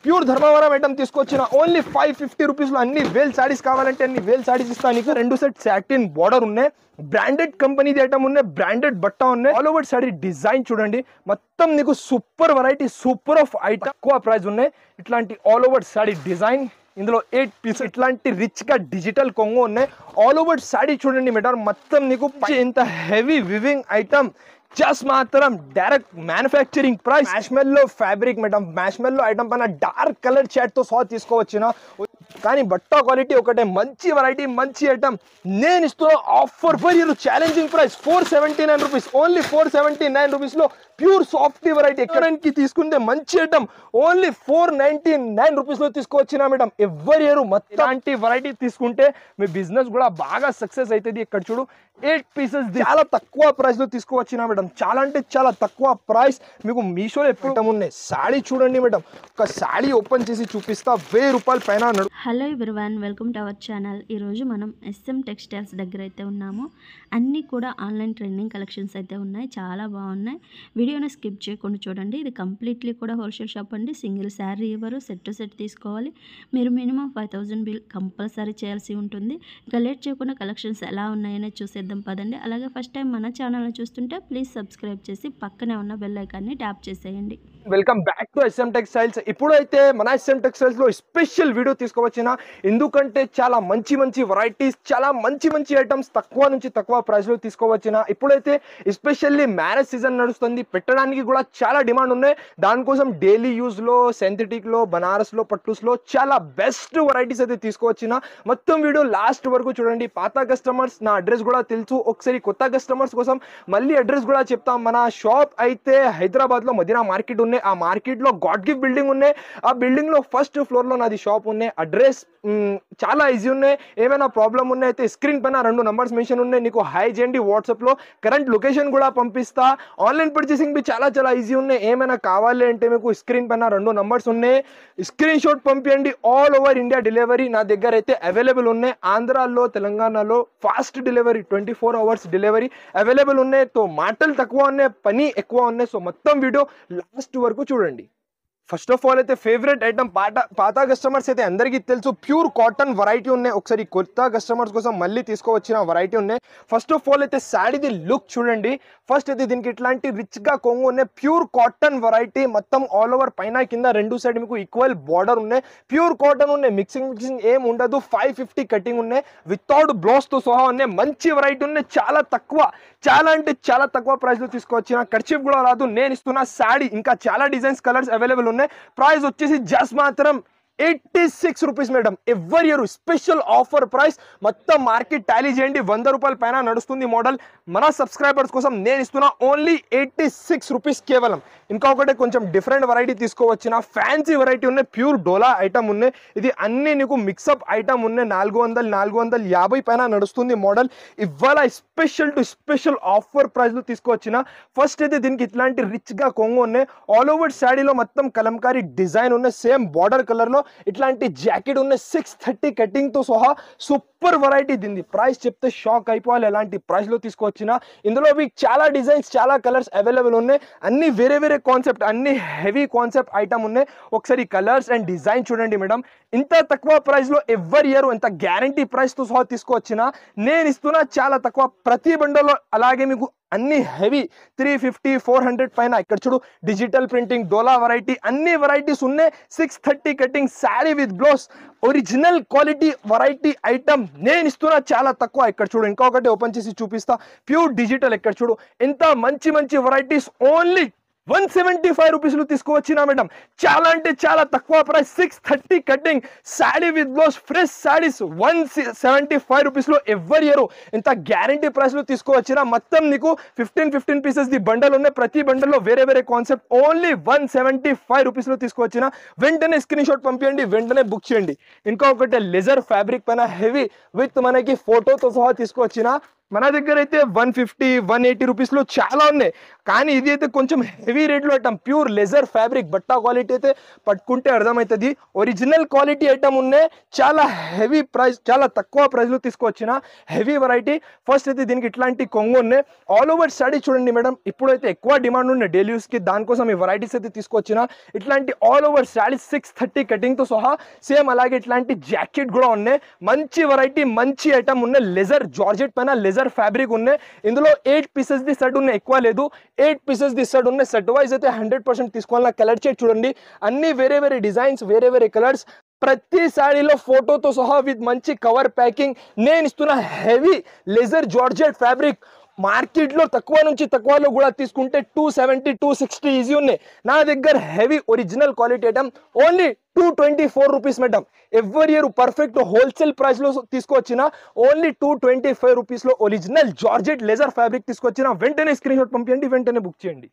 Pure Dharmavaram item తీసుకొచ్చిన only 550 rupees లో అన్ని వేల్ సారీస్ కావాలంటే అన్ని వేల్ సారీస్ ఇస్తా నీకు 2 సెట్ సాటిన్ బార్డర్ ఉన్నాయి బ్రాండెడ్ కంపెనీ ఐటమ్ ఉన్నాయి బ్రాండెడ్ బట్ట ఉన్నాయి ఆల్ ఓవర్ సారీ డిజైన్ చూడండి మొత్తం నీకు super variety super of item ఎక్కువ ప్రైస్ ఉన్నాయి ఇట్లాంటి ఆల్ ఓవర్ సారీ డిజైన్ ఇందులో 8 పీస్ ఇట్లాంటి రిచ్ గా డిజిటల్ కొంగు ఉన్నాయి ఆల్ ఓవర్ సారీ చూడండి మేడం మొత్తం నీకు ఇంత హెవీ వివింగ్ ఐటమ్ జస్ట్ మాత్రం direct manufacturing price marshmallow fabric madam marshmallow item పైన డార్క్ కలర్ షర్ట్ తో సహా తీసుకోవచ్చిన కానీ బట్ట క్వాలిటీ ఒకటే మంచి వెరైటీ మంచి ఐటమ్ నేను ఇస్తున్న offer for you challenging price 479 rupees only 479 rupees లో ప్యూర్ సాఫ్ట్ వెరైటీ ఎక్కడానికి తీసుకుంటే మంచి ఐటమ్ ఓన్లీ 499 రూపీస్ లో తీసుకోవచ్చిన మేడం ఎవరి ఇయర్ మొత్తం వెరైటీ తీసుకుంటే మీ బిజినెస్ కూడా బాగా సక్సెస్ అవుతుంది ఇక్కడ చూడు 8 పీసెస్ చాలా తక్కువ ప్రైస్ లో తీసుకోవచ్చిన మేడం చాలా అంటే చాలా తక్కువ ప్రైస్ మీకు మీషోలో ఎప్పుడు ఉన్నాయి సాడీ చూడండి మేడం ఒక సాడీ ఓపెన్ చేసి చూపిస్తా 1000 రూపాయల పైన hello everyone welcome to our channel ఈరోజు మనం ఎస్ఎం టెక్స్టైల్స్ దగ్గర అయితే ఉన్నాము అన్నీ కూడా ఆన్లైన్ ట్రెండింగ్ కలెక్షన్స్ అయితే ఉన్నాయి చాలా బాగున్నాయి వీడియోని స్కిప్ చేయకుండా చూడండి ఇది కంప్లీట్లీ కూడా హోల్సేల్ షాప్ అండి సింగిల్ శారీ ఇవ్వరు సెట్ టు సెట్ తీసుకోవాలి మీరు మినిమం 5000 బిల్ కంపల్సరీ చేయాల్సి ఉంటుంది ఇక లేట్ చేయకుండా కలెక్షన్స్ ఎలా ఉన్నాయనే చూసేద్దాం పదండి అలాగే ఫస్ట్ టైం మన ఛానల్ని చూస్తుంటే ప్లీజ్ సబ్స్క్రైబ్ చేసి పక్కనే ఉన్న బెల్ ఐకాన్ని ట్యాప్ చేసేయండి welcome back to S M textiles ఇప్పుడైతే మన ఎస్ఎం టెక్స్టైల్స్ లో స్పెషల్ వీడియో తీసుకువచ్చిన ఎందుకంటే చాలా మంచి మంచి వెరైటీస్ చాలా మంచి మంచి ఐటమ్స్ తక్కువ నుంచి తక్కువ ప్రైస్ లో తీసుకోవచ్చిన ఇప్పుడైతే ఎస్పెషల్లీ మ్యారేజ్ సీజన్ నడుస్తుంది పెట్టడానికి కూడా చాలా డిమాండ్ ఉన్నాయి దానికోసం డైలీ యూజ్ లో సింథటిక్ లో బనారస్ లో పట్టుస్ లో చాలా బెస్ట్ వెరైటీస్ అయితే తీసుకోవచ్చిన మొత్తం వీడియో లాస్ట్ వరకు చూడండి పాత కస్టమర్స్ నా అడ్రస్ కూడా తెలుసు ఒకసారి కొత్త కస్టమర్స్ కోసం మళ్ళీ అడ్రస్ కూడా చెప్తాం మన షాప్ అయితే హైదరాబాద్ లో మదీనా మార్కెట్ ఉన్నాయి ఆ మార్కెట్ లో గాడ్ గిఫ్ట్ బిల్డింగ్ ఉన్నాయి ఆ బిల్డింగ్ లో ఫస్ట్ ఫ్లోర్ లో నాది షాప్ ఉన్నాయి అడ్రస్ చాలా ఈజీ ఉన్నాయి ఏమైనా ప్రాబ్లం ఉన్నాయి అయితే స్క్రీన్ పైన 2 నంబర్స్ మెన్షన్ ఉన్నాయి నీకు హై చేయండి వాట్సాప్ లో కరెంట్ లొకేషన్ కూడా పంపిస్తా ఆన్లైన్ పర్చేసింగ్ బి చాలా చాలా ఈజీ ఉన్నాయి ఏమైనా కావాలి అంటే మీకు స్క్రీన్ పైన 2 నంబర్స్ ఉన్నాయి స్క్రీన్ షాట్ పంపించండి ఆల్ ఓవర్ ఇండియా డెలివరీ నా దగ్గర అయితే అవైలబుల్ ఉన్నాయి ఆంధ్రాలో తెలంగాణలో fast delivery 24 hours delivery available ఉన్నాయి తో మాటలు తక్కువ ఉన్నాయి పని ఎక్కువ ఉన్నాయి సో మొత్తం వీడియో లాస్ట్ వరకు చూడండి ఫస్ట్ ఆఫ్ ఆల్ అయితే ఫేవరెట్ ఐటమ్ పాత కస్టమర్స్ అయితే అందరికీ తెలుసు ప్యూర్ కాటన్ వెరైటీ ఉన్నాయి ఒకసారి కొత్త కస్టమర్స్ కోసం మళ్ళీ తీసుకువచ్చిన వెరైటీ ఉన్నాయి ఫస్ట్ ఆఫ్ ఆల్ అయితే శారీది లుక్ చూడండి ఫస్ట్ అయితే దీనికి ఇట్లాంటి రిచ్ గా కొంగు ఉన్నాయి ప్యూర్ కాటన్ వెరైటీ మొత్తం ఆల్ ఓవర్ పైన కింద 2 సైడ్ మీకు ఈక్వల్ బార్డర్ ఉన్నాయి ప్యూర్ కాటన్ ఉన్నాయి మిక్సింగ్ ఏం ఉండదు 550 కటింగ్ ఉన్నాయి వితౌట్ బ్లౌజ్ తో సహా ఉన్నాయి మంచి వెరైటీ ఉన్నాయి చాలా తక్కువ చాలా అంటే చాలా తక్కువ ప్రైస్ లో తీసుకొచ్చిన కర్చీఫ్ కూడా రాదు నేను ఇస్తున్న శారీ ఇంకా చాలా డిజైన్స్ కలర్స్ అవైలబుల్ ఉన్నాయి ప్రైస్ వచ్చేసి జస్ట్ మాత్రం 86 రూపీస్ మేడం ఎవరి ఇయర్ స్పెషల్ ఆఫర్ ప్రైస్ మొత్తం మార్కెట్ టాలీ చేయండి 100 రూపాయల పైన నడుస్తుంది మోడల్ మన సబ్స్క్రైబర్స్ కోసం నేను ఇస్తున్నా ఓన్లీ 86 రూపీస్ కేవలం ఇంకొకటి కొంచెం డిఫరెంట్ వెరైటీ తీసుకోవచ్చిన ఫ్యాన్సీ వెరైటీ ఉన్నాయి ప్యూర్ డోలా ఐటమ్ ఉన్నాయి ఇది అన్ని నీకు మిక్సప్ ఐటమ్ ఉన్నాయి 450 పైన నడుస్తుంది మోడల్ ఇవాళ special to special offer price లో తీసుకొచ్చిన ఫస్ట్ అయితే దీనికి ఇట్లాంటి రిచ్ గా కొంగు ఉన్నాయి ఆల్ ఓవర్ శారీలో మొత్తం కలంకారీ డిజైన్ ఉన్నాయి సేమ్ బార్డర్ కలర్ లో ఇట్లాంటి జాకెట్ ఉన్న 630 కటింగ్ తో సహా సూపర్ వెరైటీ దీని ప్రైస్ చెప్తే షాక్ అయిపోవాలి ఎలాంటి ప్రైస్ లో తీసుకొచ్చిన ఇందులో మీకు చాలా డిజైన్స్ చాలా కలర్స్ అవైలబుల్ ఉన్నాయి అన్ని వేరే వేరే కాన్సెప్ట్ అన్ని హెవీ కాన్సెప్ట్ ఐటమ్ ఉన్నాయి ఒకసారి కలర్స్ అండ్ డిజైన్ చూడండి మేడం ఇంత తక్కువ ప్రైస్ లో ఎవరి ఇయర్ ఇంత గ్యారంటీ ప్రైస్ తో సహా తీసుకొచ్చిన నేను ఇస్తున్నా చాలా తక్కువ ప్రతి బండలో అలాగే మీకు అన్ని హెవీ 350 400 పైన ఇక్కడ చూడు డిజిటల్ ప్రింటింగ్ డోలా వెరైటీ అన్ని వెరైటీస్ ఉన్నాయి 630 cutting sari with blouse original quality variety item నేను ఇస్తున్నా చాలా తక్కువ ఇక్కడ చూడు ఇంకొకటి ఓపెన్ చేసి చూపిస్తా ప్యూర్ డిజిటల్ ఇక్కడ చూడు ఇంత మంచి మంచి వెరైటీస్ ఓన్లీ 175 రూపీస్ లో తీసుకువచ్చిన మేడం చాలా అంటే చాలా తక్కువ price 630 cutting sari with blouse fresh saris 175 rupees లో ఎవరి ఇయర్ ఇంత గ్యారంటీ ప్రైస్ లో తీసుకువచ్చిన మొత్తం నీకు 15 పీసెస్ ది బండల్ ఉన్నాయి ప్రతి బండల్లో వేరే వేరే కాన్సెప్ట్ ఓన్లీ 175 రూపీస్ లో తీసుకువచ్చిన వెంటనే స్క్రీన్ షాట్ పంపించండి వెంటనే బుక్ చేయండి ఇంకొకటి లెజర్ ఫ్యాబ్రిక్ పైన హెవీ విత్ మనకి ఫోటోతో సహా తీసుకువచ్చిన మన దగ్గర అయితే 150 180 రూపీస్లో చాలా ఉన్నాయి. కానీ ఇది అయితే కొంచెం హెవీ రేట్లో ఐటమ్, ప్యూర్ లెజర్ ఫ్యాబ్రిక్ బట్టా క్వాలిటీ అయితే పట్టుకుంటే అర్థమవుతుంది. ఒరిజినల్ క్వాలిటీ ఐటమ్ ఉన్నాయి, చాలా హెవీ ప్రైస్, చాలా తక్కువ ప్రైస్లో తీసుకొచ్చిన హెవీ వెరైటీ. ఫస్ట్ అయితే దీనికి ఇట్లాంటి కొంగు ఉన్నాయి. ఆల్ ఓవర్ సాడీ చూడండి మేడం, ఇప్పుడైతే ఎక్కువ డిమాండ్ ఉన్నాయి డైలీ యూస్కి, దానికోసం ఈ వెరైటీస్ అయితే తీసుకొచ్చిన. ఇట్లాంటి ఆల్ ఓవర్ సాడీ 630 కటింగ్తో సహా సేమ్ అలాగే ఇట్లాంటి జాకెట్ కూడా ఉన్నాయి. మంచి వెరైటీ, మంచి ఐటమ్ ఉన్నాయి. లెజర్ జార్జెట్ పైన లెజర్ ఫ్యాబ్రిక్ ఉన్నాయి. ఇందులో 8 పీసెస్ ది సెట్ ఉన్నాయి, ఎక్కువ లేదు. 8 పీసెస్ ది సెట్ ఉన్నాయి. సెట్ వైజ్ అయితే 100% తీసుకోవాలి. కలర్ చార్ట్ చూడండి, అన్ని వేరే వేరే డిజైన్స్, వేరే వేరే కలర్స్, ప్రతి సాడీలో ఫోటోతో సహా విత్ మంచి కవర్ ప్యాకింగ్. నేను ఇస్తున్న హెవీ లెజర్ జార్జెట్ ఫ్యాబ్రిక్ మార్కెట్లో తక్కువ నుంచి తక్కువలో కూడా తీసుకుంటే 270 260 ఈజీ ఉన్నాయి. నా దగ్గర heavy original quality item only 224 rupees madam. Every year perfect wholesale ప్రైస్లో తీసుకొచ్చిన ఓన్లీ 225 రూపీస్లో ఒరిజినల్ జార్జెట్ లెజర్ ఫ్యాబ్రిక్ తీసుకొచ్చిన. వెంటనే స్క్రీన్ షాట్ పంపించండి, వెంటనే బుక్ చేయండి.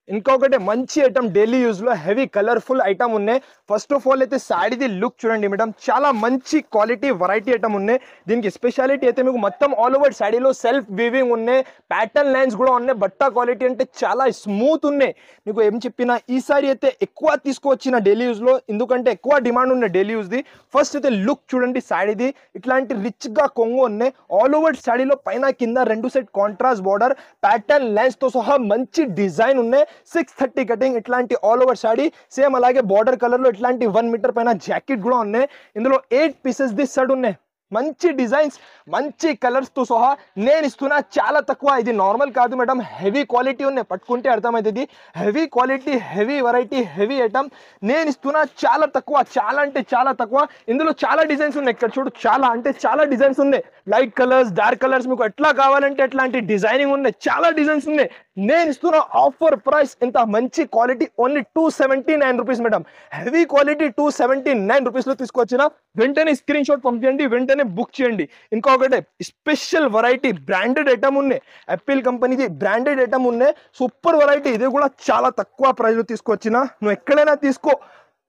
ఇంకొకటి మంచి ఐటమ్ డైలీ యూజ్లో హెవీ కలర్ఫుల్ ఐటమ్ ఉన్నాయి. ఫస్ట్ ఆఫ్ ఆల్ అయితే సాడీది లుక్ చూడండి మేడం, చాలా మంచి క్వాలిటీ వెరైటీ ఐటమ్ ఉన్నాయి. దీనికి స్పెషాలిటీ అయితే మీకు మొత్తం ఆల్ ఓవర్ సాడీలో సెల్ఫ్ వీవింగ్ ఉన్నాయి, ప్యాటర్న్ లైన్స్ కూడా ఉన్నాయి. బట్టా క్వాలిటీ అంటే చాలా స్మూత్ ఉన్నాయి. మీకు ఏం చెప్పినా ఈ సారీ అయితే ఎక్కువ తీసుకువచ్చిన డైలీ యూజ్లో, ఎందుకంటే ఎక్కువ డిమాండ్ ఉన్నాయి డైలీ యూజ్ది. ఫస్ట్ అయితే లుక్ చూడండి సాడీది, ఇట్లాంటి రిచ్గా కొంగు ఉన్నాయి. ఆల్ ఓవర్ సాడీలో పైన కింద 2 సెట్ కాంట్రాస్ట్ బార్డర్, ప్యాటర్న్ లైన్స్తో సహా మంచి డిజైన్ ఉన్నాయి. 630 కటింగ్, ఇట్లాంటి ఆల్ ఓవర్ సాడీ. సేమ్ అలాగే బార్డర్ కలర్లో ఇట్లాంటి 1 మీటర్ పైన జాకెట్ కూడా ఉన్నాయి. ఇందులో 8 పీసెస్ ది సెట్ ఉన్నాయి. మంచి డిజైన్స్, మంచి కలర్స్తో సహా నేను ఇస్తున్నా చాలా తక్కువ. ఇది నార్మల్ కాదు మేడం, హెవీ క్వాలిటీ ఉన్నాయి. పట్టుకుంటే అర్థమవుతుంది. Heavy quality, heavy variety, heavy item నేను ఇస్తున్నా చాలా తక్కువ, చాలా అంటే చాలా తక్కువ. ఇందులో చాలా డిజైన్స్ ఉన్నాయి. ఇక్కడ చూడు, చాలా అంటే చాలా డిజైన్స్ ఉన్నాయి. లైట్ కలర్స్, డార్క్ కలర్స్, మీకు ఎట్లా కావాలంటే అట్లాంటి డిజైనింగ్ ఉన్నాయి. చాలా డిజైన్స్ ఉన్నాయి. నేను ఇస్తున్న ఆఫర్ ప్రైస్ ఇంత మంచి quality only 279 rupees madam. Heavy quality 279 రూపీస్లో తీసుకొచ్చిన. వెంటనే స్క్రీన్ షాట్ పంపించండి, వెంటనే బుక్ చేయండి. ఇంకొకటి స్పెషల్ వెరైటీ బ్రాండెడ్ ఐటమ్ ఉన్నాయి. యాపిల్ కంపెనీది బ్రాండెడ్ ఐటమ్ ఉన్నాయి. సూపర్ వెరైటీ, ఇది కూడా చాలా తక్కువ ప్రైస్లో తీసుకొచ్చిన. నువ్వు ఎక్కడైనా తీసుకో,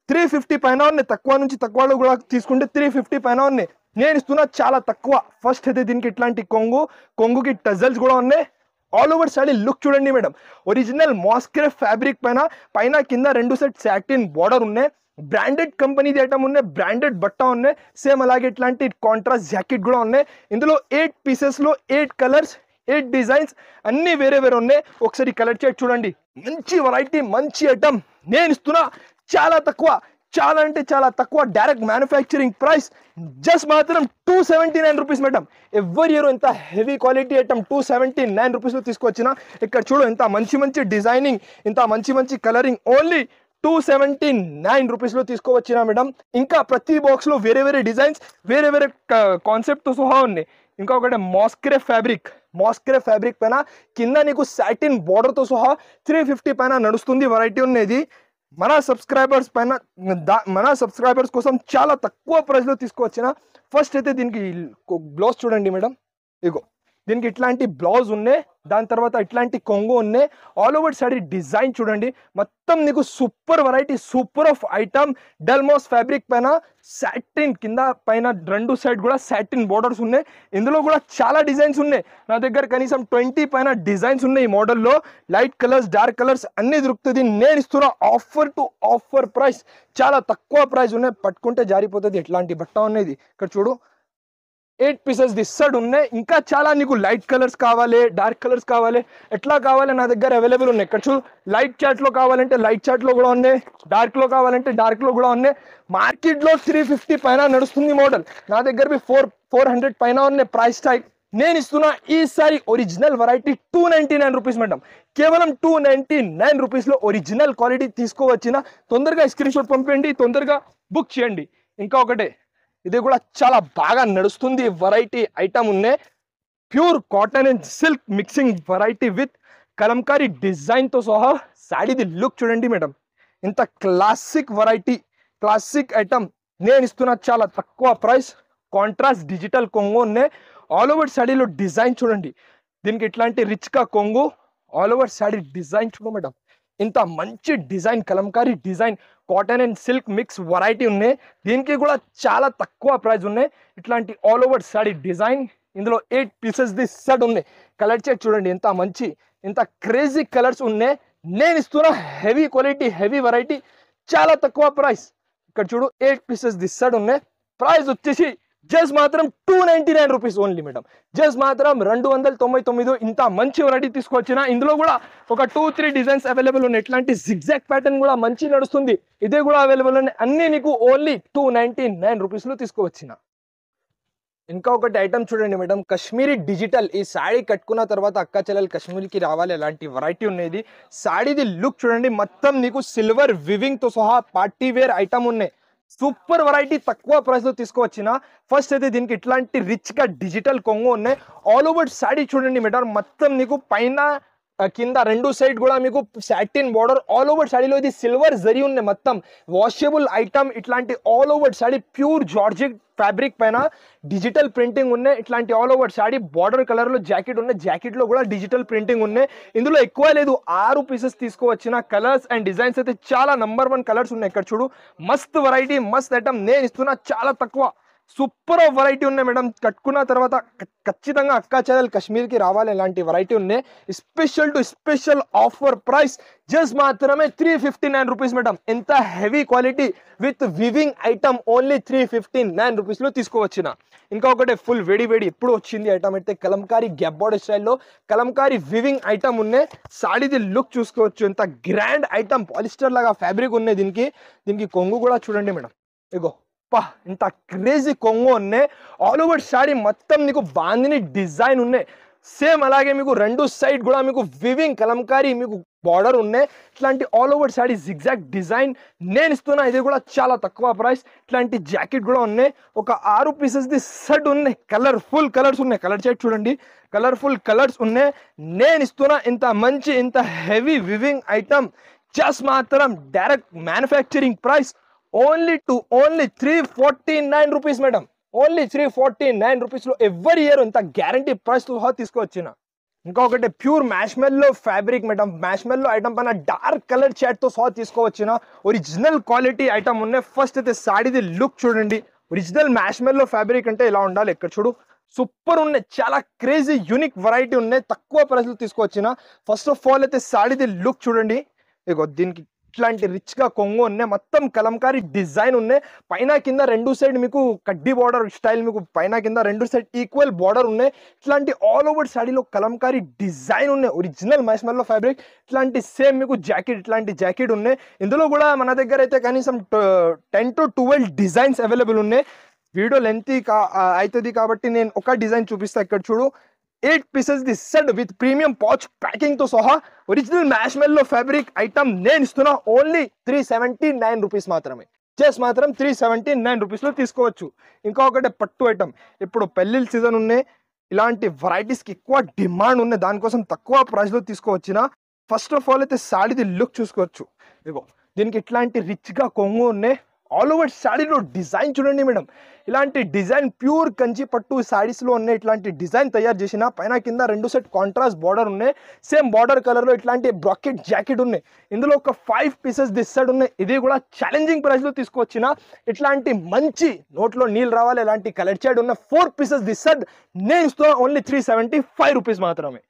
350 పైన ఉన్నాయి. తక్కువ నుంచి తక్కువలో కూడా తీసుకుంటే 350 పైన ఉన్నాయి. నేను ఇస్తున్నా చాలా తక్కువ. ఫస్ట్ అయితే దీనికి ఇట్లాంటి కొంగుకి టజల్స్ కూడా ఉన్నాయి. ఆల్ ఓవర్ సాడీ లుక్ చూడండి మేడం, ఒరిజినల్ మాస్క్రే ఫ్యాబ్రిక్ పైన కింద 2 సెట్ సాటిన్ బార్డర్ ఉన్నాయి. బ్రాండెడ్ కంపెనీది ఐటమ్ ఉన్నాయి, బ్రాండెడ్ బట్టా ఉన్నాయి. సేమ్ అలాగే ఇట్లాంటి కాంట్రాస్ట్ జాకెట్ కూడా ఉన్నాయి. ఇందులో 8 పీసెస్లో 8 కలర్స్, 8 డిజైన్స్, అన్ని వేరే వేరే ఉన్నాయి. ఒకసారి కలర్ చార్ట్ చూడండి, మంచి వెరైటీ, మంచి ఐటమ్ నేను ఇస్తున్నా చాలా తక్కువ, చాలా అంటే చాలా తక్కువ. డైరెక్ట్ మ్యానుఫ్యాక్చరింగ్ ప్రైస్ జస్ట్ మాత్రం 279 రూపీస్ మేడం. ఎవ్రీ ఇయర్ ఇంత హెవీ క్వాలిటీ ఐటమ్ 279 రూపీస్లో తీసుకొచ్చిన. ఇక్కడ చూడు, ఇంత మంచి మంచి డిజైనింగ్, ఇంత మంచి మంచి కలరింగ్ ఓన్లీ 279 రూపీస్లో తీసుకోవచ్చిన మేడం. ఇంకా ప్రతి బాక్స్లో వేరే వేరే డిజైన్స్, వేరే వేరే కాన్సెప్ట్తో సహా ఉన్నాయి. ఇంకొకటి మాస్క్రే ఫ్యాబ్రిక్ పైన కింద నీకు సాటిన్ బార్డర్తో సహా 350 పైన నడుస్తుంది వెరైటీ ఉన్నది. మన సబ్స్క్రైబర్స్ కోసం చాలా తక్కువ ప్రైస్లో తీసుకువచ్చిన. ఫస్ట్ అయితే దీనికి బ్లౌజ్ చూడండి మేడం, ఇగో దీనికి ఇట్లాంటి బ్లౌజ్ ఉన్నాయి. దాని తర్వాత ఇట్లాంటి కొంగు ఉన్నాయి. ఆల్ ఓవర్ సాడీ డిజైన్ చూడండి, మొత్తం నీకు super variety, super of item. డల్మాస్ ఫ్యాబ్రిక్ పైన సాటిన్ కింద పైన 2 సైడ్ కూడా సాటిన్ బోర్డర్స్ ఉన్నాయి. ఇందులో కూడా చాలా డిజైన్స్ ఉన్నాయి. నా దగ్గర కనీసం 20 పైన డిజైన్స్ ఉన్నాయి. ఈ మోడల్లో లైట్ కలర్స్, డార్క్ కలర్స్ అన్నీ దొరుకుతుంది. నేను ఇస్తున్న ఆఫర్ టు ఆఫర్ ప్రైస్, చాలా తక్కువ ప్రైస్ ఉన్నాయి. పట్టుకుంటే జారిపోతుంది ఎట్లాంటి బట్ట ఉన్నది. ఇక్కడ చూడు, 8 పీసెస్ దిస్సడ్ ఉన్నాయి. ఇంకా చాలా నీకు లైట్ కలర్స్ కావాలి, డార్క్ కలర్స్ కావాలి, ఎట్లా కావాలి నా దగ్గర అవైలబుల్ ఉన్నాయి. ఇక్కడ చూడు, లైట్ చాట్లో కావాలంటే లైట్ చాట్లో కూడా ఉన్నాయి, డార్క్లో కావాలంటే డార్క్లో కూడా ఉన్నాయి. మార్కెట్లో 350 పైన నడుస్తుంది మోడల్, నా దగ్గర 400 పైన ఉన్నాయి ప్రైస్ ట్యాగ్. నేను ఇస్తున్నా ఈసారి ఒరిజినల్ వెరైటీ 299 రూపీస్ మేడం. కేవలం 299 రూపీస్లో ఒరిజినల్ క్వాలిటీ తీసుకోవచ్చిన. తొందరగా స్క్రీన్ షాట్ పంపించండి, తొందరగా బుక్ చేయండి. ఇంకా ఒకటే, ఇది కూడా చాలా బాగా నడుస్తుంది వెరైటీ ఐటమ్ ఉన్నాయి. Pure cotton and silk mixing variety with Kalamkari డిజైన్తో సహా. సాడీది లుక్ చూడండి మేడం, ఇంత క్లాసిక్ వెరైటీ, క్లాసిక్ ఐటమ్ నేను ఇస్తున్నా చాలా తక్కువ ప్రైస్. కాంట్రాస్ట్ డిజిటల్ కొంగు ఉన్నాయి. ఆల్ ఓవర్ సాడీలో డిజైన్ చూడండి, దీనికి ఇట్లాంటి రిచ్గా కొంగు. ఆల్ ఓవర్ సాడీ డిజైన్ చూడు మేడం, ఇంత మంచి design, Kalamkari design, cotton and silk mix variety ఉన్నాయి. దీనికి కూడా చాలా తక్కువ ప్రైస్ ఉన్నాయి. ఇట్లాంటి ఆల్ ఓవర్ సాడీ డిజైన్, ఇందులో 8 పీసెస్ ది సెట్ ఉన్నాయి. కలర్ చార్ట్ చూడండి ఎంత మంచి ఎంత క్రేజీ కలర్స్ ఉన్నాయి. నేను ఇస్తున్న హెవీ క్వాలిటీ హెవీ వెరైటీ చాలా తక్కువ ప్రైస్. ఇక్కడ చూడు 8 పీసెస్ ది సెట్ ఉన్నాయి. ప్రైస్ వచ్చేసి జస్ట్ మాత్రం 299 రూపీస్ ఓన్లీ మేడం. జస్ట్ మాత్రం 299. ఇంత మంచి వెరైటీ తీసుకొచ్చిన. ఇందులో కూడా ఒక 2-3 డిజైన్స్ అవైలబుల్ ఉన్నాయి. ఇట్లాంటి జిగ్జాగ్ ప్యాటర్న్ కూడా మంచి నడుస్తుంది. ఇదే కూడా అవైలబుల్ ఉన్నాయి. అన్ని నీకు ఓన్లీ 299 రూపీస్లో తీసుకువచ్చిన. ఇంకా ఒకటి ఐటమ్ చూడండి మేడం, కాశ్మీరీ డిజిటల్. ఈ సాడీ కట్టుకున్న తర్వాత అక్క చెల్లెలు కాశ్మీర్కి రావాలి అలాంటి వెరైటీ ఉన్నది. సాడీది లుక్ చూడండి, మొత్తం నీకు సిల్వర్ వివింగ్ తో సహా పార్టీ వేర్ ఐటమ్ ఉన్నాయి. సూపర్ వెరైటీ తక్కువ ప్రైస్ లో తీసుకువచ్చిన. ఫస్ట్ అయితే దీనికి ఇట్లాంటి రిచ్ గా డిజిటల్ కొంగు ఉన్నాయి. ఆల్ ఓవర్ సాడీ చూడండి మేడం, మొత్తం నీకు పైన కింద రెండు సైడ్ కూడా మీకు సాటిన్ బార్డర్. ఆల్ ఓవర్ సాడీలో ఇది సిల్వర్ జరీ ఉన్నాయి. మొత్తం వాషబుల్ ఐటమ్. ఇట్లాంటి all over saree pure georgette fabric పైన డిజిటల్ ప్రింటింగ్ ఉన్నాయి. ఇట్లాంటి all over saree border colour లో జాకెట్ ఉన్నాయి. జాకెట్ లో కూడా డిజిటల్ ప్రింటింగ్ ఉన్నాయి. ఇందులో ఎక్కువ లేదు, 6 పీసెస్ తీసుకువచ్చిన. కలర్స్ అండ్ డిజైన్స్ అయితే చాలా నంబర్ 1 కలర్స్ ఉన్నాయి. ఇక్కడ చూడు మస్త్ వెరైటీ మస్త్ ఐటమ్ నేను ఇస్తున్నా చాలా తక్కువ. సూపర్ వెరైటీ ఉన్నాయి మేడం. కట్టుకున్న తర్వాత ఖచ్చితంగా అక్కా చెల్లెలు కాశ్మీర్కి రావాలి ఇలాంటి వెరైటీ ఉన్నాయి. Special to special offer price just మాత్రమే 359 రూపీస్ మేడం. ఎంత heavy quality with weaving item only 359 రూపీస్లో తీసుకోవచ్చిన. ఇంకా ఒకటి ఫుల్ వేడి వేడి ఎప్పుడు వచ్చింది ఐటమ్ అయితే కలంకారీ గ్యాప్ బార్డర్ స్టైల్లో కలంకారీ వివింగ్ ఐటమ్ ఉన్నాయి. సాడీది లుక్ చూసుకోవచ్చు, ఎంత గ్రాండ్ ఐటమ్. పాలిస్టర్ లాగా ఫ్యాబ్రిక్ ఉన్నాయి. దీనికి కొంగు కూడా చూడండి మేడం, ఇగో ఇంత క్రేజీ కొంగు ఉన్నాయి. ఆల్ ఓవర్ సాడీ మొత్తం నీకు బాందిని డిజైన్ ఉన్నాయి. సేమ్ అలాగే మీకు రెండు సైడ్ కూడా మీకు వివింగ్ కలంకారీ మీకు బార్డర్ ఉన్నాయి. ఇట్లాంటి all over saree zigzag design నేను ఇస్తున్నా. ఇది కూడా చాలా తక్కువ ప్రైస్. ఇట్లాంటి జాకెట్ కూడా ఉన్నాయి. ఒక 6 పీసెస్ ది సెట్ ఉన్నాయి. కలర్ఫుల్ కలర్స్ ఉన్నాయి. కలర్ చార్ట్ చూడండి, కలర్ఫుల్ కలర్స్ ఉన్నాయి. నేను ఇస్తున్నా ఇంత మంచి ఇంత హెవీ వివింగ్ ఐటమ్ జస్ట్ మాత్రం direct manufacturing price only 349 rupees madam. Only 349 రూపీస్లో ఎవ్రీ ఇయర్ ఇంత గ్యారంటీ ప్రైస్ తో తీసుకువచ్చిన. ఇంకొకటి pure marshmallow fabric madam. Marshmallow item పైన డార్క్ కలర్ చాట్ తో సహా తీసుకోవచ్చిన. ఒరిజినల్ క్వాలిటీ ఐటమ్ ఉన్నాయి. ఫస్ట్ అయితే సాడీది లుక్ చూడండి. ఒరిజినల్ మ్యాష్మెల్లో ఫ్యాబ్రిక్ అంటే ఇలా ఉండాలి. ఇక్కడ చూడు సూపర్ ఉన్నాయి. చాలా క్రేజీ యూనిక్ వెరైటీ ఉన్నాయి. తక్కువ ప్రైస్లో తీసుకువచ్చిన. ఫస్ట్ ఆఫ్ ఆల్ అయితే సాడీది లుక్ చూడండి. ఇగో దీనికి ఇట్లాంటి రిచ్ గా కొంగు ఉన్నాయి. మొత్తం కలంకారీ డిజైన్ ఉన్నాయి. పైన కింద రెండు సైడ్ మీకు కడ్డీ బార్డర్ స్టైల్, మీకు పైన కింద రెండు సైడ్ ఈక్వల్ బార్డర్ ఉన్నాయి. ఇట్లాంటి ఆల్ ఓవర్ సాడీలో కలంకారీ డిజైన్ ఉన్నాయి. ఒరిజినల్ మైస్మెల్లో ఫ్యాబ్రిక్. ఇట్లాంటి సేమ్ మీకు జాకెట్, ఇట్లాంటి జాకెట్ ఉన్నాయి. ఇందులో కూడా మన దగ్గర అయితే కనీసం 10 to 12 డిజైన్స్ అవైలబుల్ ఉన్నాయి. వీడియో లెంతీ అవుతుంది కాబట్టి నేను ఒక డిజైన్ చూపిస్తాను. ఇక్కడ చూడు 8 pieces the set with premium patch packing తో సహా ఒరిజినల్ మ్యాష్మెల్లో ఫ్యాబ్రిక్ ఐటమ్ నేను ఇస్తున్నా. ఓన్లీ 379 రూపీస్ మాత్రమే. జస్ట్ మాత్రం 379 రూపీస్లో తీసుకోవచ్చు. ఇంకొకటి పట్టు ఐటమ్. ఇప్పుడు పెళ్ళిళ్ళ సీజన్ ఉన్నాయి. ఇలాంటి వెరైటీస్కి ఎక్కువ డిమాండ్ ఉన్నాయి. దానికోసం తక్కువ ప్రైస్లో తీసుకోవచ్చిన. ఫస్ట్ ఆఫ్ ఆల్ అయితే సాడీది లుక్ చూసుకోవచ్చు. ఇగో దీనికి ఇట్లాంటి రిచ్గా కొంగు ఉన్నాయి. ఆల్ ఓవర్ సాడీలో డిజైన్ చూడండి మేడం. ఇలాంటి డిజైన్ ప్యూర్ కంచి పట్టు సాడీస్లో ఉన్నాయి. ఇట్లాంటి డిజైన్ తయారు చేసిన. పైన కింద రెండు సెట్ కాంట్రాస్ట్ బార్డర్ ఉన్నాయి. సేమ్ బార్డర్ కలర్లో ఇట్లాంటి బ్రాకెట్ జాకెట్ ఉన్నాయి. ఇందులో ఒక 5 పీసెస్ దిస్ సెట్ ఉన్నాయి. ఇది కూడా ఛాలెంజింగ్ ప్రైస్లో తీసుకొచ్చిన. ఇట్లాంటి మంచి నోట్లో నీళ్ళు రావాలి ఇలాంటి కలర్ చాట్ ఉన్న 4 పీసెస్ దిస్ సెట్ నేను ఇస్తున్నా. ఓన్లీ 375 రూపీస్ మాత్రమే.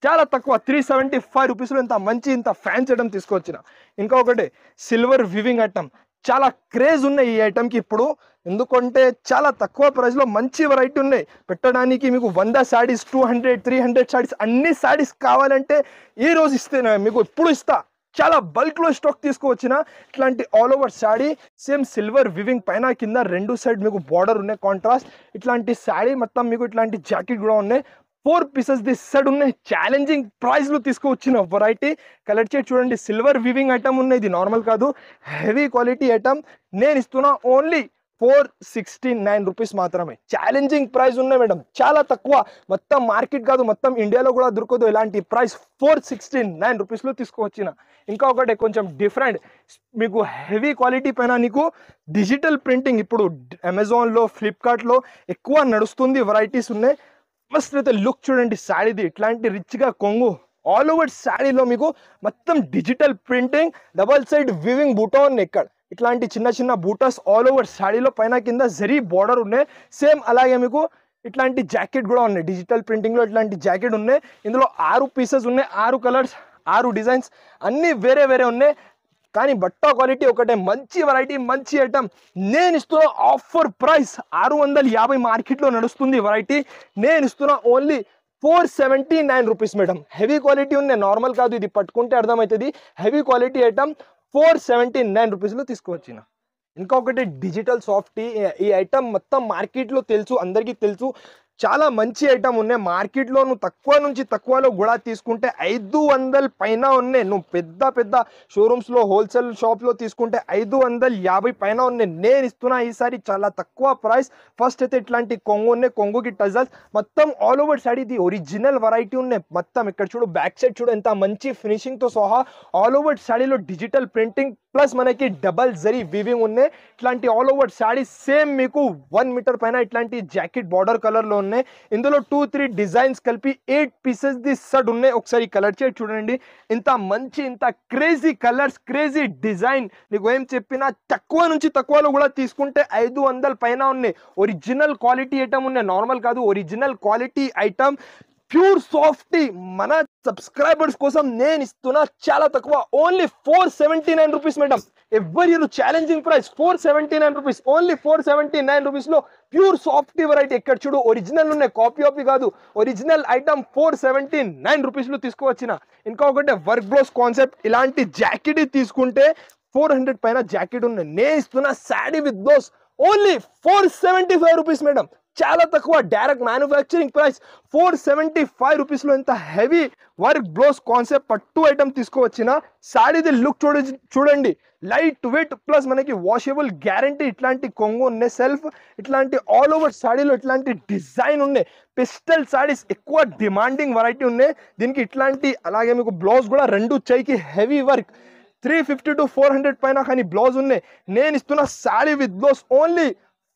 చాలా తక్కువ 375 రూపీస్లో ఇంత మంచి ఇంత ఫ్యాన్స్ ఐటమ్ తీసుకొచ్చిన. ఇంకా ఒకటి సిల్వర్ వివింగ్ ఐటమ్. చాలా క్రేజ్ ఉన్నాయి ఈ ఐటమ్కి ఇప్పుడు. ఎందుకంటే చాలా తక్కువ ప్రైస్లో మంచి వెరైటీ ఉన్నాయి. పెట్టడానికి మీకు 100 సాడీస్ 200 300 సాడీస్ అన్ని సాడీస్ కావాలంటే ఈ రోజు ఇస్తే మీకు ఇప్పుడు ఇస్తా. చాలా బల్క్లో స్టాక్ తీసుకువచ్చిన. ఇట్లాంటి all over saree same silver weaving పైన కింద రెండు సైడ్ మీకు బార్డర్ ఉన్నాయి కాంట్రాస్ట్. ఇట్లాంటి సాడీ మొత్తం మీకు ఇట్లాంటి జాకెట్ కూడా ఉన్నాయి. 4 పీసెస్ ది సెట్ ఉన్నాయి. ఛాలెంజింగ్ ప్రైస్లో తీసుకువచ్చిన వెరైటీ. కలర్ చార్ట్ చూడండి. సిల్వర్ వివింగ్ ఐటమ్ ఉన్నాయి. ఇది నార్మల్ కాదు, హెవీ క్వాలిటీ ఐటమ్ నేను ఇస్తున్నా. ఓన్లీ 469 రూపీస్ మాత్రమే. ఛాలెంజింగ్ ప్రైస్ ఉన్నాయి మేడం. చాలా తక్కువ. మొత్తం మార్కెట్ కాదు, మొత్తం ఇండియాలో కూడా దొరకదు ఇలాంటి ప్రైస్. 469 రూపీస్లో తీసుకువచ్చిన. ఇంకా ఒకటి కొంచెం డిఫరెంట్ మీకు హెవీ క్వాలిటీ పైన నీకు డిజిటల్ ప్రింటింగ్ ఇప్పుడు అమెజాన్లో ఫ్లిప్కార్ట్లో ఎక్కువ నడుస్తుంది. వెరైటీస్ ఉన్నాయి. ఫస్ట్ అయితే లుక్ చూడండి సాడీది. ఇట్లాంటి రిచ్గా కొంగు ఆల్ ఓవర్ సాడీలో మీకు మొత్తం digital printing, double side weaving బూటా ఉన్నాయి. ఇక్కడ ఇట్లాంటి చిన్న చిన్న బూటాస్ ఆల్ ఓవర్ సాడీలో పైన కింద జరీ బార్డర్ ఉన్నాయి. సేమ్ అలాగే మీకు ఇట్లాంటి జాకెట్ కూడా ఉన్నాయి, డిజిటల్ ప్రింటింగ్లో ఇట్లాంటి జాకెట్ ఉన్నాయి. ఇందులో 6 పీసెస్ ఉన్నాయి, 6 కలర్స్, 6 డిజైన్స్, అన్నీ వేరే వేరే ఉన్నాయి. కానీ బట్ట క్వాలిటీ ఒకటే, మంచి వెరైటీ, మంచి ఐటమ్. నేను ఇస్తున్న ఆఫర్ ప్రైస్ 650 మార్కెట్లో నడుస్తుంది వెరైటీ. నేను ఇస్తున్న only 479 rupees madam. Heavy quality ఉన్నాయి, నార్మల్ కాదు. ఇది పట్టుకుంటే అర్థమవుతుంది హెవీ క్వాలిటీ ఐటమ్. 479 రూపీస్లో తీసుకువచ్చిన. ఇంకొకటి డిజిటల్ సాఫ్ట్. ఈ ఐటమ్ మొత్తం మార్కెట్లో తెలుసు, అందరికీ తెలుసు. చాలా మంచి ఐటమ్ ఉన్నాయి మార్కెట్లో. నువ్వు తక్కువ నుంచి తక్కువలో కూడా తీసుకుంటే 500 పైన ఉన్నాయి. నువ్వు పెద్ద పెద్ద షోరూమ్స్లో, హోల్సేల్ షాప్లో తీసుకుంటే 550 పైన ఉన్నాయి. నేను ఇస్తున్నా ఈసారి చాలా తక్కువ ప్రైస్. ఫస్ట్ అయితే ఇట్లాంటి కొంగు ఉన్నాయి, కొంగుకి టజల్స్ మొత్తం ఆల్ ఓవర్ సారీ. ఇది ఒరిజినల్ వెరైటీ ఉన్నాయి మొత్తం. ఇక్కడ చూడు, బ్యాక్ సైడ్ చూడు ఎంత మంచి ఫినిషింగ్తో సహా ఆల్ ఓవర్ సారీలో డిజిటల్ ప్రింటింగ్ ప్లస్ మనకి డబల్ జరీ వీవింగ్ ఉన్నాయి. ఇట్లాంటి ఆల్ ఓవర్ సారీ సేమ్ మీకు 1 మీటర్ పైన ఇట్లాంటి జాకెట్ బార్డర్ కలర్లో ఉన్నాయి. ఇందులో 2-3 డిజైన్స్ కలిపి 8 పీసెస్ ది సెట్ ఉన్నాయి. ఒకసారి కలర్ షేడ్ చూడండి, ఇంత మంచి, ఇంత క్రేజీ కలర్స్, క్రేజీ డిజైన్. నీకు ఏం చెప్పినా తక్కువ నుంచి తక్కువలో కూడా తీసుకుంటే 500 పైన ఉన్నాయి. ఒరిజినల్ క్వాలిటీ ఐటమ్ ఉన్నాయి, నార్మల్ కాదు, original quality item. Pure softy మన సబ్స్క్రైబర్స్ కోసం నేను ఇస్తున్నా చాలా తక్కువ, ఓన్లీ 479 రూపీస్ మేడం. ఎవరి ఛాలెంజింగ్ ప్రైస్ 479 రూపీస్, ఓన్లీ 479 రూపీస్లో ప్యూర్ సాఫ్టీ వెరైటీ. ఎక్కడ చూడు ఒరిజినల్ ఉన్నాయి, కాపీ కాదు, ఒరిజినల్ ఐటమ్ 479 రూపీస్లో తీసుకువచ్చిన. ఇంకొకటి వర్క్ బ్లౌజ్ కాన్సెప్ట్. ఇలాంటి జాకెట్ తీసుకుంటే 400 పైన జాకెట్ ఉన్నాయి. నేను ఇస్తున్న sari with blouse only 475 rupees madam. చాలా తక్కువ, డైరెక్ట్ మ్యానుఫ్యాక్చరింగ్ ప్రైస్ 475 రూపీస్లో ఇంత హెవీ వర్క్ బ్లౌజ్ కాన్సెప్ట్ పట్టు ఐటమ్ తీసుకువచ్చిన. శారీది లుక్ చూడండి, లైట్ వెయిట్ ప్లస్ మనకి వాషబుల్ గ్యారంటీ. ఇట్లాంటి కొంగు ఉన్నాయి, సెల్ఫ్ ఇట్లాంటి ఆల్ ఓవర్ శారీలో ఇట్లాంటి డిజైన్ ఉన్నాయి. పిస్టల్ శారీస్ ఎక్కువ డిమాండింగ్ వెరైటీ ఉన్నాయి. దీనికి ఇట్లాంటి అలాగే మీకు బ్లౌజ్ కూడా 2 చైకి హెవీ వర్క్ 350 to 400 పైన కానీ బ్లౌజ్ ఉన్నాయి. నేను ఇస్తున్న sari with blouse only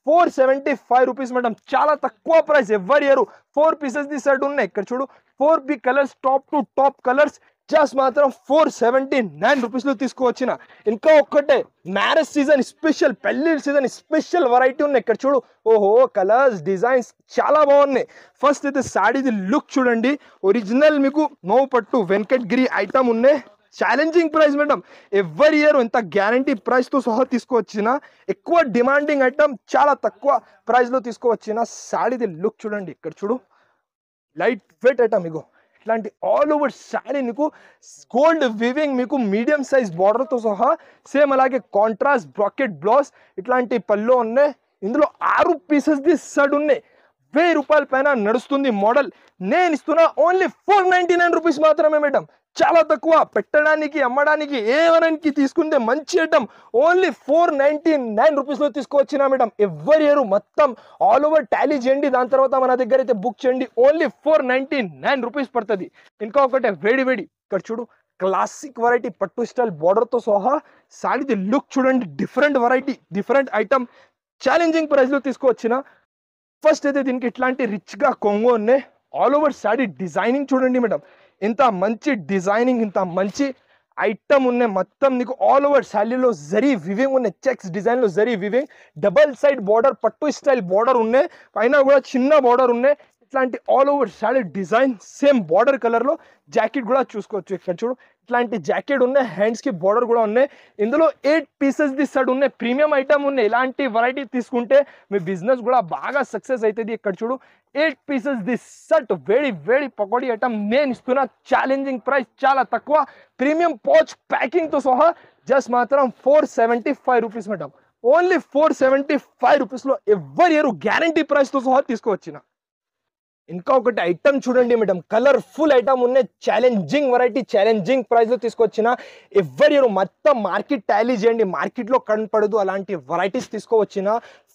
475 rupees madam. చాలా తక్కువ ప్రైస్. ఎవరి ఇయర్ 4 పీసెస్ ది సెట్ ఉన్నాయి. ఇక్కడ చూడు 4 big colours, top to top colours, just మాత్రం 479 రూపీస్లో తీసుకువచ్చిన. ఇంకా ఒక్కటే మ్యారేజ్ సీజన్ స్పెషల్, పెళ్లి సీజన్ స్పెషల్ వెరైటీ ఉన్నాయి. ఇక్కడ చూడు, ఓహో కలర్స్, డిజైన్స్ చాలా బాగున్నాయి. ఫస్ట్ అయితే శారీది లుక్ చూడండి, ఒరిజినల్ మీకు నో పట్టు వెంకటగిరి ఐటమ్ ఉన్నాయి. Challenging price madam. ఎవరి ఇయర్ ఇంత గ్యారంటీ ప్రైస్తో సహా తీసుకువచ్చిన. ఎక్కువ డిమాండింగ్ ఐటమ్ చాలా తక్కువ ప్రైస్లో తీసుకువచ్చిన. శారీది లుక్ చూడండి, ఇక్కడ చూడు లైట్ వెయిట్ ఐటమ్. మీకు ఇట్లాంటి ఆల్ ఓవర్ శారీ మీకు గోల్డ్ వివింగ్, మీకు మీడియం సైజ్ బార్డర్తో సహా సేమ్ అలాగే కాంట్రాస్ట్ బ్రాకెట్ బ్లౌజ్, ఇట్లాంటి పళ్ళు ఉన్నాయి. ఇందులో 6 పీసెస్ ది సెట్ ఉన్నాయి. 1000 రూపాయల పైన నడుస్తుంది మోడల్. నేను ఇస్తున్నా ఓన్లీ 499 రూపీస్ మాత్రమే మేడం. చాలా తక్కువ, పెట్టడానికి అమ్మడానికి ఏమనకి తీసుకుంటే మంచి ఐటమ్. ఓన్లీ 499 రూపీస్లో తీసుకువచ్చిన మేడం. ఎవరి ఇయర్ మొత్తం ఆల్ ఓవర్ టాలీ చేయండి, దాని తర్వాత మన దగ్గర అయితే బుక్ చేయండి. ఓన్లీ 499 రూపీస్ పడుతుంది. ఇంకా ఒకటే వేడి వేడి, ఇక్కడ చూడు క్లాసిక్ వెరైటీ పట్టు స్టైల్ బార్డర్తో సహా. శారీది లుక్ చూడండి, different variety, different item, challenging ప్రైస్లో తీసుకువచ్చిన. ఫస్ట్ అయితే దీనికి ఇట్లాంటి రిచ్గా కొంగు ఉన్నాయి. ఆల్ ఓవర్ శారీ డిజైనింగ్ చూడండి మేడం, ఇంత మంచి డిజైనింగ్, ఇంత మంచి ఐటమ్ ఉన్నాయి. మొత్తం నీకు ఆల్ ఓవర్ శారీలో జరీ వివింగ్ ఉన్నాయి, చెక్స్ డిజైన్లో zari weaving, double side border పట్టు స్టైల్ బార్డర్ ఉన్నాయి, పైన కూడా చిన్న బార్డర్ ఉన్నాయి. ఇట్లాంటి all over sari design same border కలర్లో. జాకెట్ కూడా చూసుకోవచ్చు, ఇక్కడ చూడు ఇట్లాంటి జాకెట్ ఉన్నాయి, హ్యాండ్స్కి బార్డర్ కూడా ఉన్నాయి. ఇందులో 8 పీసెస్ ది సెట్ ఉన్నాయి, ప్రీమియం ఐటమ్ ఉన్నాయి. ఇలాంటి వెరైటీ తీసుకుంటే మీ బిజినెస్ కూడా బాగా సక్సెస్ అవుతుంది. ఇక్కడ చూడు 8 పీసెస్ ది సెట్, వేడి వేడి పకోడీ ఐటమ్. నేను ఇస్తున్న ఛాలెంజింగ్ ప్రైస్ చాలా తక్కువ, ప్రీమియం పౌచ్ ప్యాకింగ్తో సహా జస్ట్ మాత్రం 475 రూపీస్ మేడం. ఓన్లీ 475 రూపీస్లో ఎవరి ఇయర్ గ్యారంటీ ప్రైస్తో సహా తీసుకువచ్చిన. ఇంకా ఒకటి ఐటమ్ చూడండి మేడం, కలర్ఫుల్ ఐటమ్ ఉన్నాయి, ఛాలెంజింగ్ వెరైటీ, ఛాలెంజింగ్ ప్రైస్లో తీసుకొచ్చిన. ఎవరి ఇయర్ మొత్తం మార్కెట్ టాలీ చేయండి, మార్కెట్లో కనపడదు అలాంటి వెరైటీస్ తీసుకువచ్చిన.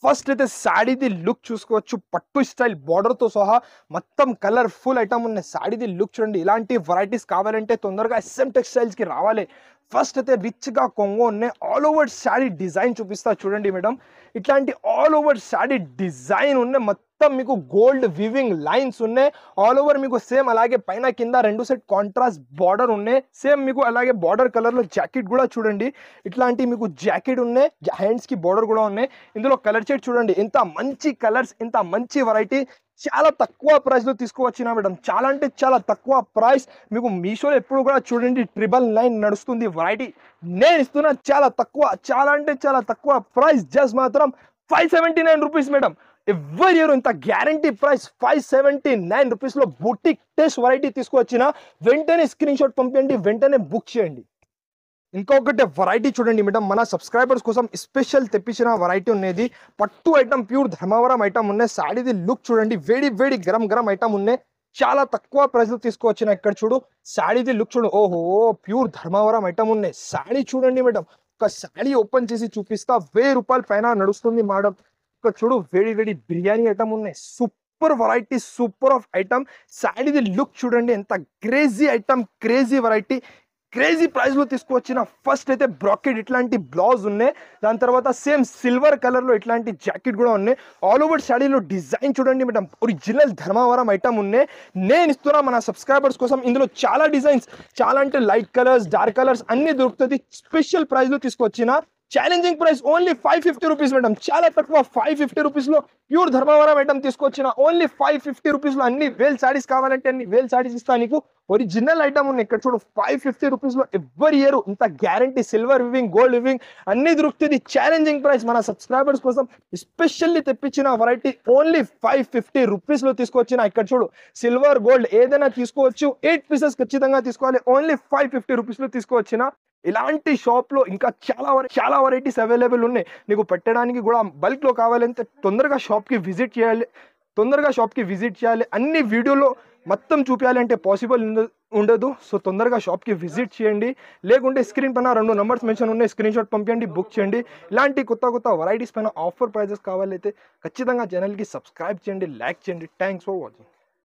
ఫస్ట్ అయితే శారీది లుక్ చూసుకోవచ్చు, పట్టు స్టైల్ బార్డర్తో సహా మొత్తం కలర్ఫుల్ ఐటమ్ ఉన్నాయి. శారీది లుక్ చూడండి. ఇలాంటి వెరైటీస్ కావాలంటే తొందరగా SM టెక్స్టైల్స్కి రావాలి. ఫస్ట్ అయితే రిచ్గా కొంగు ఉన్నాయి. ఆల్ ఓవర్ శారీ డిజైన్ చూపిస్తా చూడండి మేడం. ఇట్లాంటి ఆల్ ఓవర్ శారీ డిజైన్ ఉన్నాయి, మొత్తం మీకు గోల్డ్ వివింగ్ లైన్స్ ఉన్నాయి. ఆల్ ఓవర్ మీకు సేమ్ అలాగే పైన కింద 2 సెట్ కాంట్రాస్ట్ బార్డర్ ఉన్నాయి. సేమ్ మీకు అలాగే బార్డర్ కలర్లో జాకెట్ కూడా చూడండి, ఇట్లాంటి మీకు జాకెట్ ఉన్నాయి, హ్యాండ్స్కి బార్డర్ కూడా ఉన్నాయి. ఇందులో కలర్ షేడ్ చూడండి, ఇంత మంచి కలర్స్, ఇంత మంచి వెరైటీ, చాలా తక్కువ ప్రైస్ లో తీసుకువచ్చిన మేడం. చాలా అంటే చాలా తక్కువ ప్రైస్. మీకు మీషోలో ఎప్పుడు కూడా చూడండి 999 నడుస్తుంది వెరైటీ. నేను ఇస్తున్నా చాలా తక్కువ, చాలా అంటే చాలా తక్కువ ప్రైస్. జస్ట్ మాత్రం 579 రూపీస్ మేడం. ఎవరి ఇయర్ ఇంత గ్యారంటీ ప్రైస్ 579 రూపీస్ లో బుటిక్ టేస్ట్ వెరైటీ తీసుకువచ్చిన. వెంటనే స్క్రీన్ షాట్ పంపించండి, వెంటనే బుక్ చేయండి. ఇంకొకటి వెరైటీ చూడండి మేడం, మన సబ్స్క్రైబర్స్ కోసం స్పెషల్ తెప్పించిన వెరైటీ ఉన్నది. పట్టు ఐటమ్, ప్యూర్ ధర్మవరం ఐటమ్ ఉన్నాయి. సాడీది లుక్ చూడండి, వేడి వేడి గరం గరం ఐటమ్ ఉన్నాయి. చాలా తక్కువ ప్రైస్ లో తీసుకువచ్చిన. ఇక్కడ చూడు సాడీది లుక్ చూడు, ఓహో ప్యూర్ ధర్మవరం ఐటమ్ ఉన్నాయి. సాడీ చూడండి మేడం, ఒక సాడీ ఓపెన్ చేసి చూపిస్తా. 1000 రూపాయల పైన నడుస్తుంది మేడం. ఇక్కడ చూడు వేడి వేడి బిర్యానీ ఐటమ్ ఉన్నాయి. Super variety, super of item. సాడీది లుక్ చూడండి, ఎంత crazy item, crazy variety, crazy price లో తీసుకువచ్చిన. ఫస్ట్ అయితే బ్రాకెట్ ఇట్లాంటి బ్లౌజ్ ఉన్నాయి. దాని తర్వాత సేమ్ సిల్వర్ కలర్ లో ఇట్లాంటి జాకెట్ కూడా ఉన్నాయి. ఆల్ ఓవర్ శాడీలో డిజైన్ చూడండి మేడం, ఒరిజినల్ ధర్మవరం ఐటమ్ ఉన్నాయి. నేను ఇస్తున్నా మన సబ్స్క్రైబర్స్ కోసం. ఇందులో చాలా డిజైన్స్, చాలా అంటే లైట్ కలర్స్, డార్క్ కలర్స్ అన్ని దొరుకుతుంది. స్పెషల్ ప్రైస్ లో తీసుకొచ్చిన. Challenging price only 550 rupees madam. చాలా తక్కువ 550 రూపీస్ లో ప్యూర్ ధర్మవరం ఐటమ్ తీసుకొచ్చిన. ఓన్లీ 550 రూపీస్ లో అన్ని వేల్ సారీస్ కావాలంటే అన్ని వేల్ సారీస్ ఇస్తా నీకు. ఒరిజినల్ ఐటమ్ ఉన్నాయి. ఇక్కడ చూడు 550 రూపీస్ లో ఎవరి ఇయర్ ఇంత guarantee, silver weaving, gold weaving అన్ని దొరుకుతుంది. ఛాలెంజింగ్ ప్రైస్ మన సబ్స్క్రైబర్స్ కోసం స్పెషల్లీ తెప్పించిన వెరైటీ. ఓన్లీ 550 రూపీస్ లో తీసుకొచ్చిన. ఇక్కడ చూడు సిల్వర్, గోల్డ్ ఏదైనా తీసుకోవచ్చు. 8 పీసెస్ ఖచ్చితంగా తీసుకోవాలి. ఓన్లీ 550 రూపీస్ లో తీసుకొచ్చిన. ఇలాంటి షాప్ లో ఇంకా చాలా వెరైటీస్ అవైలబుల్ ఉన్నాయి. నీకు పెట్టడానికి కూడా బల్క్ లో కావాలంటే తొందరగా షాప్ కి విజిట్ చేయాలి. అన్ని వీడియోలో మొత్తం చూపించాలంటే పాసిబుల్ ఉండదు. సో తొందరగా షాప్ కి విజిట్ చేయండి. లేకుంటే స్క్రీన్ పైన 2 నంబర్స్ మెన్షన్ ఉన్నాయి, స్క్రీన్ షాట్ పంపించండి, బుక్ చేయండి. ఇలాంటి కొత్త వెరైటీస్ పైన ఆఫర్ ప్రైజెస్ కావాలైతే ఖచ్చితంగా ఛానల్ కి సబ్స్క్రైబ్ చేయండి, లైక్ చేయండి. Thanks for watching.